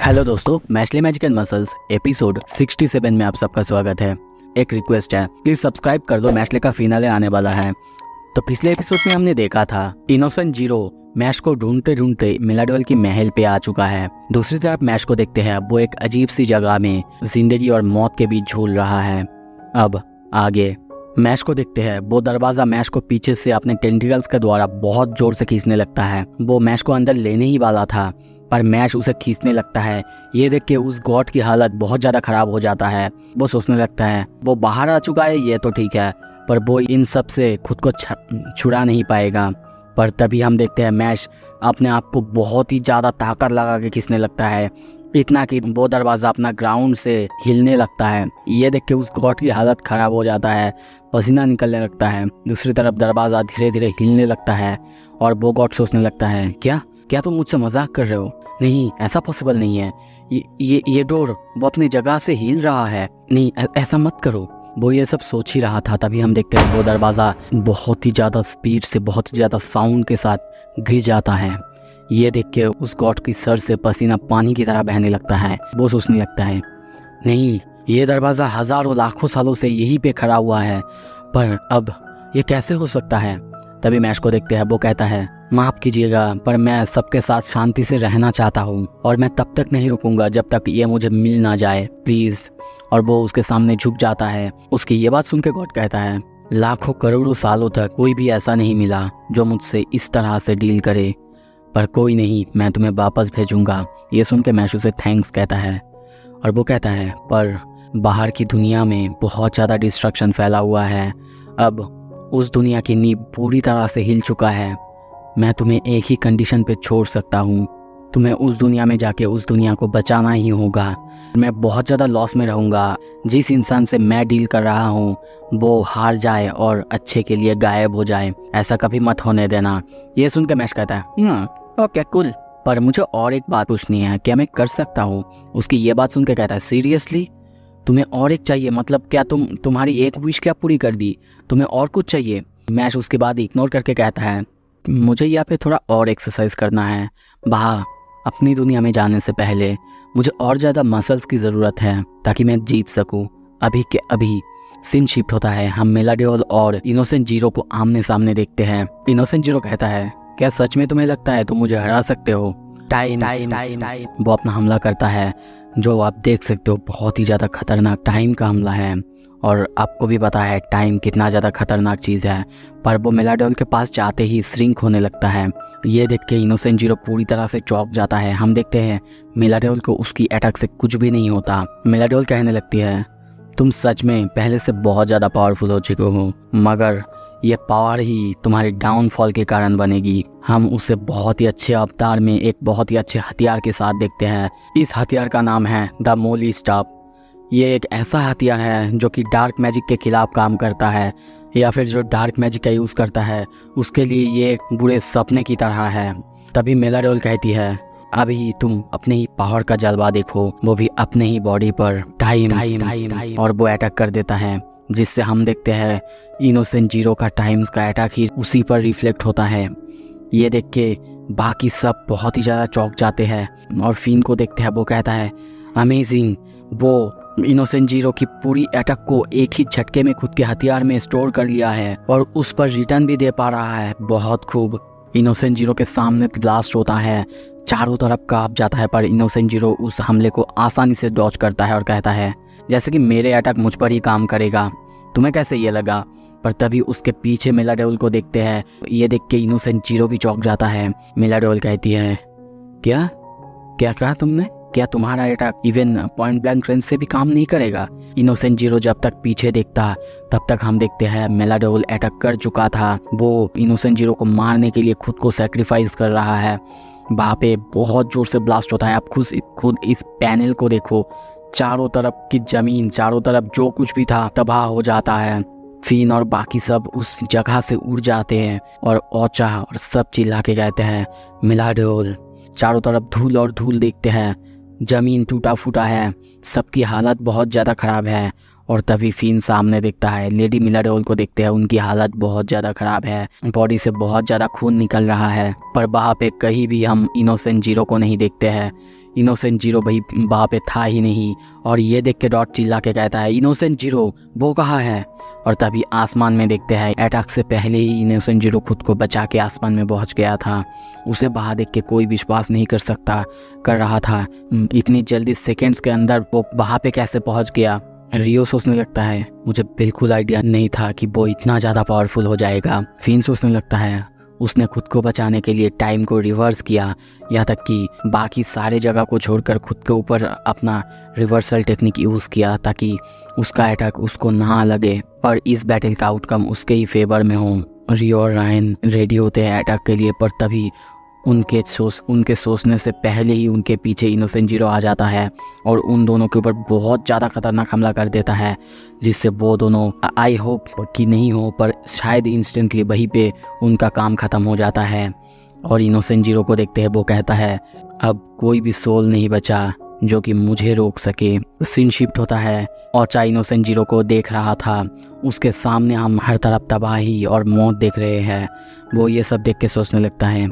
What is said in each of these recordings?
Hello दोस्तों, Mashle magic and muscles episode 67 में आप सबका स्वागत है। एक रिक्वेस्ट है, प्लीज सब्सक्राइब कर दो, मैशले का फिनाले आने वाला है। तो पिछले एपिसोड में हमने देखा था इनोसेंट जीरो मैश को ढूंढते ढूंढते मिलाडोल की महल पे आ चुका है। दूसरी तरफ मैश को देखते हैं, वो एक अजीब सी जगह में जिंदगी और मौत के बीच झूल रहा है। अब आगे मैश को देखते हैं, वो दरवाजा मैश को पीछे से अपने टेंटिकल्स के द्वारा बहुत जोर से खींचने लगता है। वो मैश को अंदर लेने ही वाला था पर मैश उसे खींचने लगता है। ये देख के उस गॉड की हालत बहुत ज़्यादा ख़राब हो जाता है। वो सोचने लगता है वो बाहर आ चुका है, ये तो ठीक है, पर वो इन सब से खुद को छुड़ा नहीं पाएगा। पर तभी हम देखते हैं मैश अपने आप को बहुत ही ज़्यादा ताकत लगा के खींचने लगता है, इतना कि वो दरवाज़ा अपना ग्राउंड से हिलने लगता है। ये देख के उस गॉड की हालत ख़राब हो जाता है, पसीना निकलने लगता है। दूसरी तरफ दरवाज़ा धीरे धीरे हिलने लगता है और वो गॉड सोचने लगता है क्या तुम मुझसे मजाक कर रहे हो? नहीं, ऐसा पॉसिबल नहीं है। ये डोर वो अपनी जगह से हिल रहा है। नहीं, ऐसा मत करो। वो ये सब सोच ही रहा था, तभी हम देखते हैं वो दरवाज़ा बहुत ही ज़्यादा स्पीड से, बहुत ही ज़्यादा साउंड के साथ गिर जाता है। ये देख के उस गॉड की सर से पसीना पानी की तरह बहने लगता है। वो सोचने लगता है नहीं, ये दरवाज़ा हज़ारों लाखों सालों से यहीं पे खड़ा हुआ है, पर अब ये कैसे हो सकता है? तभी मैश को देखते हैं, वो कहता है माफ़ कीजिएगा, पर मैं सबके साथ शांति से रहना चाहता हूँ और मैं तब तक नहीं रुकूंगा जब तक ये मुझे मिल ना जाए, प्लीज़। और वो उसके सामने झुक जाता है। उसकी ये बात सुन के गॉड कहता है लाखों करोड़ों सालों तक कोई भी ऐसा नहीं मिला जो मुझसे इस तरह से डील करे, पर कोई नहीं, मैं तुम्हें वापस भेजूंगा। ये सुन के मैश उसे थैंक्स कहता है और वो कहता है पर बाहर की दुनिया में बहुत ज़्यादा डिस्ट्रक्शन फैला हुआ है। अब उस दुनिया की नींव पूरी तरह से हिल चुका है। मैं तुम्हें एक ही कंडीशन पे छोड़ सकता हूँ, तुम्हें उस दुनिया में जाके उस दुनिया को बचाना ही होगा। मैं बहुत ज़्यादा लॉस में रहूँगा। जिस इंसान से मैं डील कर रहा हूँ वो हार जाए और अच्छे के लिए गायब हो जाए, ऐसा कभी मत होने देना। ये सुन के मैश कहता है ओके कूल, पर मुझे और एक बात पूछनी है, क्या मैं कर सकता हूँ? उसकी ये बात सुन के कहता है सीरियसली तुम्हें और एक चाहिए? मतलब क्या तुम्हारी एक विश क्या पूरी कर दी, तुम्हें और कुछ चाहिए? मैश उसके बाद इग्नोर करके कहता है मुझे यहाँ पे थोड़ा और एक्सरसाइज करना है। बाहर अपनी दुनिया में जाने से पहले मुझे और ज़्यादा मसल्स की ज़रूरत है ताकि मैं जीत सकूँ। अभी के अभी सीन शिफ्ट होता है, हम मेलाडियोल और इनोसेंट जीरो को आमने सामने देखते हैं। इनोसेंट जीरो कहता है क्या सच में तुम्हें लगता है तुम मुझे हरा सकते हो? टाइम्स वो अपना हमला करता है, जो आप देख सकते हो बहुत ही ज़्यादा खतरनाक टाइम का हमला है। और आपको भी पता है टाइम कितना ज़्यादा खतरनाक चीज़ है, पर वो मेलाडोल के पास जाते ही श्रिंक होने लगता है। ये देख के इनोसेंट जीरो पूरी तरह से चौंक जाता है। हम देखते हैं मेलाडोल को उसकी अटैक से कुछ भी नहीं होता। मेलाडोल कहने लगती है तुम सच में पहले से बहुत ज़्यादा पावरफुल हो चुके हो, मगर ये पावर ही तुम्हारे डाउनफॉल के कारण बनेगी। हम उसे बहुत ही अच्छे अवतार में एक बहुत ही अच्छे हथियार के साथ देखते हैं। इस हथियार का नाम है द मोली स्टाफ। ये एक ऐसा हथियार है जो कि डार्क मैजिक के खिलाफ काम करता है, या फिर जो डार्क मैजिक का यूज़ करता है उसके लिए ये एक बुरे सपने की तरह है। तभी मेलाडोल कहती है अभी तुम अपने ही पावर का जलवा देखो, वो भी अपने ही बॉडी पर। टाइम और वो अटैक कर देता है, जिससे हम देखते हैं इनोसेंट जीरो का टाइम्स का अटैक ही उसी पर रिफ्लेक्ट होता है। ये देख के बाकी सब बहुत ही ज़्यादा चौंक जाते हैं और फिन को देखते हैं। वो कहता है अमेजिंग, वो इनोसेंट जीरो की पूरी अटैक को एक ही झटके में खुद के हथियार में स्टोर कर लिया है और उस पर रिटर्न भी दे पा रहा है। बहुत खूब। इनोसेंट जीरो के सामने ब्लास्ट होता है, चारों तरफ कांप जाता है, पर इनोसेंट जीरो उस हमले को आसानी से डॉज करता है और कहता है जैसे कि मेरे अटैक मुझ पर ही काम करेगा, तुम्हें कैसे ये लगा? पर तभी उसके पीछे मेलाडोल को देखते हैं। ये देख के इनोसेंट जीरो भी चौंक जाता है। मेलाडोल कहती है क्या कहा तुमने? क्या तुम्हारा attack even point blank range से भी काम नहीं करेगा? इनोसेंट जीरो जब तक पीछे देखता तब तक हम देखते हैं मेलाडोल अटैक कर चुका था। वो इनोसेंट जीरो को मारने के लिए खुद को सैक्रिफाइस कर रहा है। वहाँ पे बहुत जोर से ब्लास्ट होता है। आप खुद इस पैनल को देखो, चारों तरफ की जमीन, चारों तरफ जो कुछ भी था तबाह हो जाता है। फिन और बाकी सब उस जगह से उड़ जाते हैं और ओचा और सब चिल्ला के कहते हैं मेलाडोल। चारों तरफ धूल और धूल देखते हैं, जमीन टूटा फूटा है, सबकी हालत बहुत ज़्यादा ख़राब है। और तभी फिन सामने देखता है, लेडी मेलाडोल को देखते हैं, उनकी हालत बहुत ज़्यादा ख़राब है, बॉडी से बहुत ज़्यादा खून निकल रहा है। पर वहाँ पे कहीं भी हम इनोसेंट जीरो को नहीं देखते हैं। इनोसेंट जीरो भाई वहाँ पे था ही नहीं। और ये देख के डॉट चिल्ला के कहता है इनोसेंट जीरो वो कहाँ है। और तभी आसमान में देखते हैं अटैक से पहले ही इनोसेंट जीरो खुद को बचा के आसमान में पहुंच गया था। उसे वहाँ देख के कोई विश्वास नहीं कर रहा था इतनी जल्दी सेकंड्स के अंदर वो वहाँ पे कैसे पहुंच गया। रियो सोचने लगता है मुझे बिल्कुल आइडिया नहीं था कि वो इतना ज़्यादा पावरफुल हो जाएगा। फिन सोचने लगता है उसने खुद को बचाने के लिए टाइम को रिवर्स किया, यहाँ तक कि बाकी सारे जगह को छोड़कर खुद के ऊपर अपना रिवर्सल टेक्निक यूज़ किया ताकि उसका अटैक उसको ना लगे और इस बैटल का आउटकम उसके ही फेवर में हो। रियो और रायन रेडी होते हैं अटैक के लिए, पर तभी उनके सोचने से पहले ही उनके पीछे इनोसेंट जीरो आ जाता है और उन दोनों के ऊपर बहुत ज़्यादा खतरनाक हमला कर देता है, जिससे वो दोनों आई होप कि नहीं हो पर शायद इंस्टेंटली वहीं पे उनका काम ख़त्म हो जाता है। और इनोसेंट जीरो को देखते हैं वो कहता है अब कोई भी सोल नहीं बचा जो कि मुझे रोक सके। सीन शिफ्ट होता है। ओचा इनोसेंट जीरो को देख रहा था, उसके सामने हम हर तरफ तबाही और मौत देख रहे हैं। वो ये सब देख के सोचने लगता है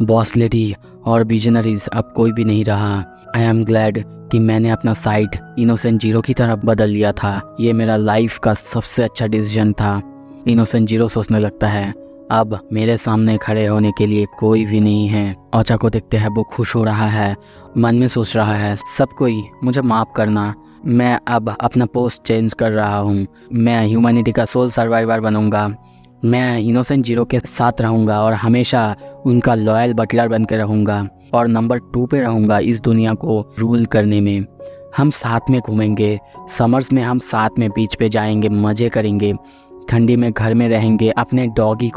बॉस लेडी और विजनरीज अब कोई भी नहीं रहा। आई एम ग्लैड कि मैंने अपना साइड इनोसेंट जीरो की तरफ बदल लिया था। ये मेरा लाइफ का सबसे अच्छा डिसीजन था। इनोसेंट जीरो सोचने लगता है अब मेरे सामने खड़े होने के लिए कोई भी नहीं है। ओचा को देखते हैं वो खुश हो रहा है, मन में सोच रहा है सब कोई मुझे माफ़ करना, मैं अब अपना पोस्ट चेंज कर रहा हूँ। मैं ह्यूमैनिटी का सोल सर्वाइवर बनूंगा। मैं इनोसेंट जीरो के साथ रहूँगा और हमेशा उनका लॉयल बटलर बन के रहूँगा और नंबर 2 पे रहूँगा इस दुनिया को रूल करने में। हम साथ में घूमेंगे, समर्स में हम साथ में बीच पे जाएंगे, मज़े करेंगे, ठंडी में घर में रहेंगे, अपने डॉगी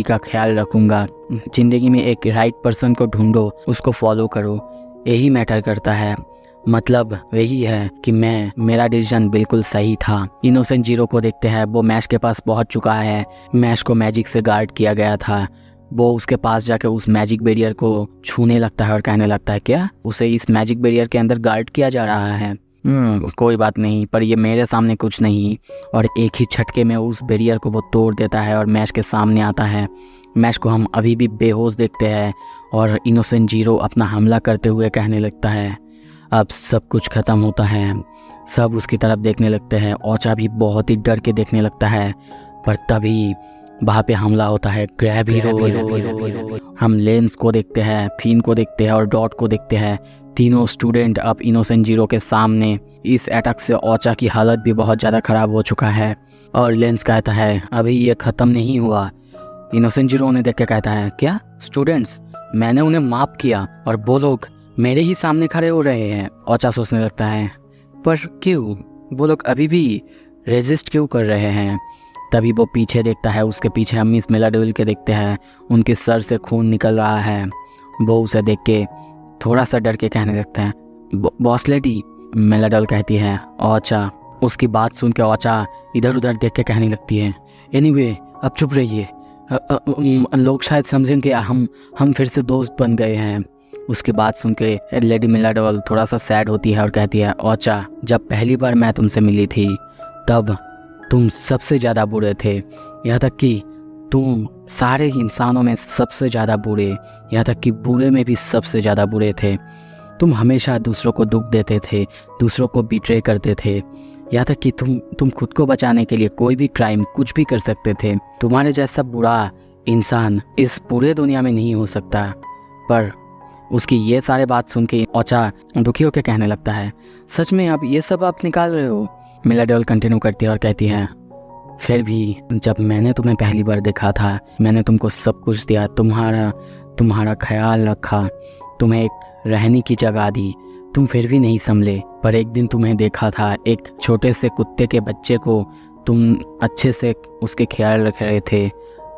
का ख्याल रखूँगा। ज़िंदगी में एक राइट पर्सन को ढूंढो, उसको फॉलो करो, यही मैटर करता है। मतलब वही है कि मेरा डिसीजन बिल्कुल सही था। इनोसेंट जीरो को देखते हैं वो मैश के पास पहुंच चुका है। मैश को मैजिक से गार्ड किया गया था। वो उसके पास जाके उस मैजिक बैरियर को छूने लगता है और कहने लगता है क्या उसे इस मैजिक बैरियर के अंदर गार्ड किया जा रहा है। कोई बात नहीं, पर ये मेरे सामने कुछ नहीं। और एक ही झटके में उस बैरियर को वो तोड़ देता है और मैश के सामने आता है। मैश को हम अभी भी बेहोश देखते हैं और इनोसेंट जीरो अपना हमला करते हुए कहने लगता है अब सब कुछ ख़त्म होता है। सब उसकी तरफ देखने लगते हैं। ओचा भी बहुत ही डर के देखने लगता है, पर तभी वहाँ पे हमला होता है। Grab hero. हम लेंस को देखते हैं, फिन को देखते हैं और डॉट को देखते हैं। तीनों स्टूडेंट अब इनोसेंट जीरो के सामने। इस अटैक से ओचा की हालत भी बहुत ज़्यादा ख़राब हो चुका है और लेंस कहता है अभी ये ख़त्म नहीं हुआ। इनोसेंट जीरो उन्हें देख के कहता है क्या स्टूडेंट्स, मैंने उन्हें माफ़ किया और वो लोग मेरे ही सामने खड़े हो रहे हैं। ओचा सोचने लगता है पर क्यों, वो लोग अभी भी रेजिस्ट क्यों कर रहे हैं। तभी वो पीछे देखता है, उसके पीछे हम मिस मेलाडोल के देखते हैं, उनके सर से खून निकल रहा है। वो उसे देख के थोड़ा सा डर के कहने लगता है बॉस लेडी। मेलाडोल कहती है ओचा। उसकी बात सुन के ओचा इधर उधर देख के कहने लगती है एनीवे अब चुप रहिए, लोग शायद समझेंगे हम फिर से दोस्त बन गए हैं। उसकी बात सुन के लेडी मेलाडोल थोड़ा सा सैड होती है और कहती है ओचा जब पहली बार मैं तुमसे मिली थी तब तुम सबसे ज़्यादा बुरे थे, यहाँ तक कि तुम सारे इंसानों में सबसे ज़्यादा बुरे, यहाँ तक कि बुरे में भी सबसे ज़्यादा बुरे थे। तुम हमेशा दूसरों को दुख देते थे, दूसरों को बिट्रे करते थे, यहाँ तक कि तुम खुद को बचाने के लिए कोई भी क्राइम कुछ भी कर सकते थे। तुम्हारे जैसा बुरा इंसान इस पूरे दुनिया में नहीं हो सकता। पर उसकी ये सारे बात सुन के ओचा दुखी होकर कहने लगता है सच में अब ये सब आप निकाल रहे हो। मेलाडोल कंटिन्यू करती है और कहती है फिर भी जब मैंने तुम्हें पहली बार देखा था मैंने तुमको सब कुछ दिया, तुम्हारा ख्याल रखा, तुम्हें एक रहने की जगह दी, तुम फिर भी नहीं संभले। पर एक दिन तुम्हें देखा था, एक छोटे से कुत्ते के बच्चे को तुम अच्छे से उसके ख्याल रख रहे थे,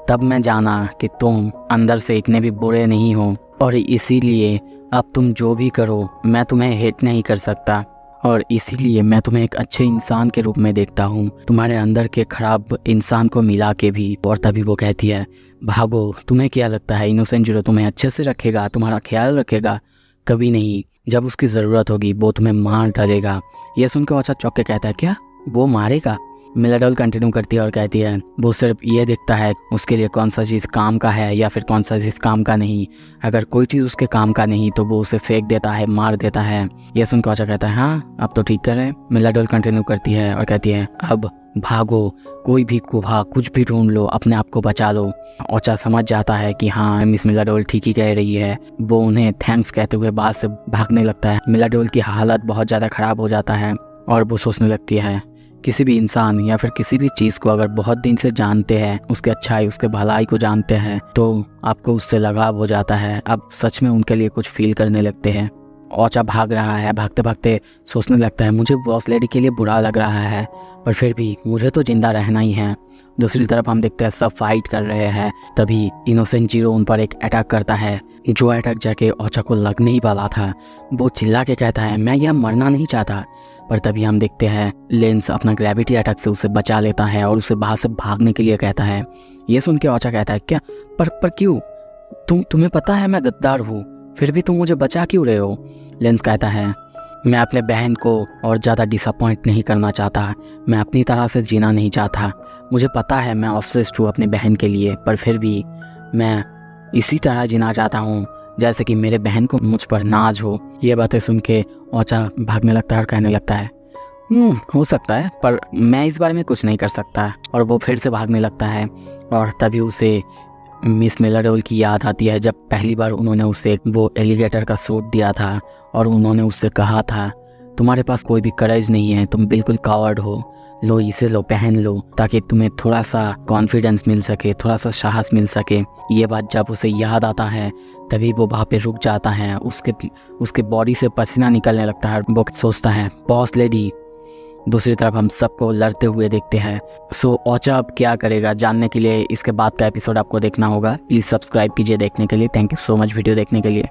तब मैं जाना कि तुम अंदर से इतने भी बुरे नहीं हो और इसीलिए अब तुम जो भी करो मैं तुम्हें हेट नहीं कर सकता और इसीलिए मैं तुम्हें एक अच्छे इंसान के रूप में देखता हूँ, तुम्हारे अंदर के खराब इंसान को मिला के भी। और तभी वो कहती है भागो, तुम्हें क्या लगता है इनोसेंट जीरो तुम्हें अच्छे से रखेगा, तुम्हारा ख्याल रखेगा? कभी नहीं, जब उसकी ज़रूरत होगी वो तुम्हें मार डालेगा। ये सुनकर ओचा चौंक के कहता है क्या वो मारेगा? मिलाडोल कंटिन्यू करती है और कहती है वो सिर्फ ये देखता है उसके लिए कौन सा चीज़ काम का है या फिर कौन सा चीज़ काम का नहीं। अगर कोई चीज़ उसके काम का नहीं तो वो उसे फेंक देता है, मार देता है। ये सुनकर ओचा कहता है हाँ अब तो ठीक कर रहे हैं। मिलाडोल कंटिन्यू करती है और कहती है अब भागो, कोई भी गुफा कुछ भी ढूंढ लो, अपने आप को बचा लो। ओचा समझ जाता है कि हाँ मिस मिलाडोल ठीक ही कह रही है। वो उन्हें थैंक्स कहते हुए बाहर से भागने लगता है। मिलाडोल की हालत बहुत ज़्यादा ख़राब हो जाता है और वो सोचने लगती है किसी भी इंसान या फिर किसी भी चीज़ को अगर बहुत दिन से जानते हैं, उसके अच्छाई उसके भलाई को जानते हैं, तो आपको उससे लगाव हो जाता है। अब सच में उनके लिए कुछ फील करने लगते हैं। ओचा भाग रहा है, भागते भागते सोचने लगता है मुझे बॉस लेडी के लिए बुरा लग रहा है पर फिर भी मुझे तो जिंदा रहना ही है। दूसरी तरफ हम देखते हैं सब फाइट कर रहे हैं। तभी इनोसेंट जीरो उन पर एक अटैक करता है जो अटैक जाके ओचा को लगने ही वाला था। वो चिल्ला के कहता है मैं यह मरना नहीं चाहता। पर तभी हम देखते हैं लेंस अपना ग्रेविटी अटैक से उसे बचा लेता है और उसे बाहर से भागने के लिए कहता है। ये सुन के ओचा कहता है क्या पर क्यों? तुम्हें पता है मैं गद्दार हूँ, फिर भी तुम मुझे बचा क्यों रहे हो? लेंस कहता है मैं अपने बहन को और ज़्यादा डिसअपॉइंट नहीं करना चाहता, मैं अपनी तरह से जीना नहीं चाहता। मुझे पता है मैं ऑब्सेस्ड हूँ अपनी बहन के लिए, पर फिर भी मैं इसी तरह जीना चाहता हूँ जैसे कि मेरे बहन को मुझ पर नाज हो। ये बातें सुन के ओचा भागने लगता है और कहने लगता है हो सकता है पर मैं इस बारे में कुछ नहीं कर सकता। और वो फिर से भागने लगता है और तभी उसे मिस मिलाडोल की याद आती है जब पहली बार उन्होंने उसे वो एलिगेटर का सूट दिया था और उन्होंने उससे कहा था तुम्हारे पास कोई भी करेज नहीं है, तुम बिल्कुल कावर्ड हो, लो इसे लो पहन लो ताकि तुम्हें थोड़ा सा कॉन्फिडेंस मिल सके, थोड़ा सा साहस मिल सके। ये बात जब उसे याद आता है तभी वो वहाँ पे रुक जाता है। उसके बॉडी से पसीना निकलने लगता है। वो सोचता है बॉस लेडी। दूसरी तरफ हम सबको लड़ते हुए देखते हैं। सो ओचा अब क्या करेगा जानने के लिए इसके बाद का एपिसोड आपको देखना होगा। प्लीज़ सब्सक्राइब कीजिए देखने के लिए। Thank you so much video देखने के लिए।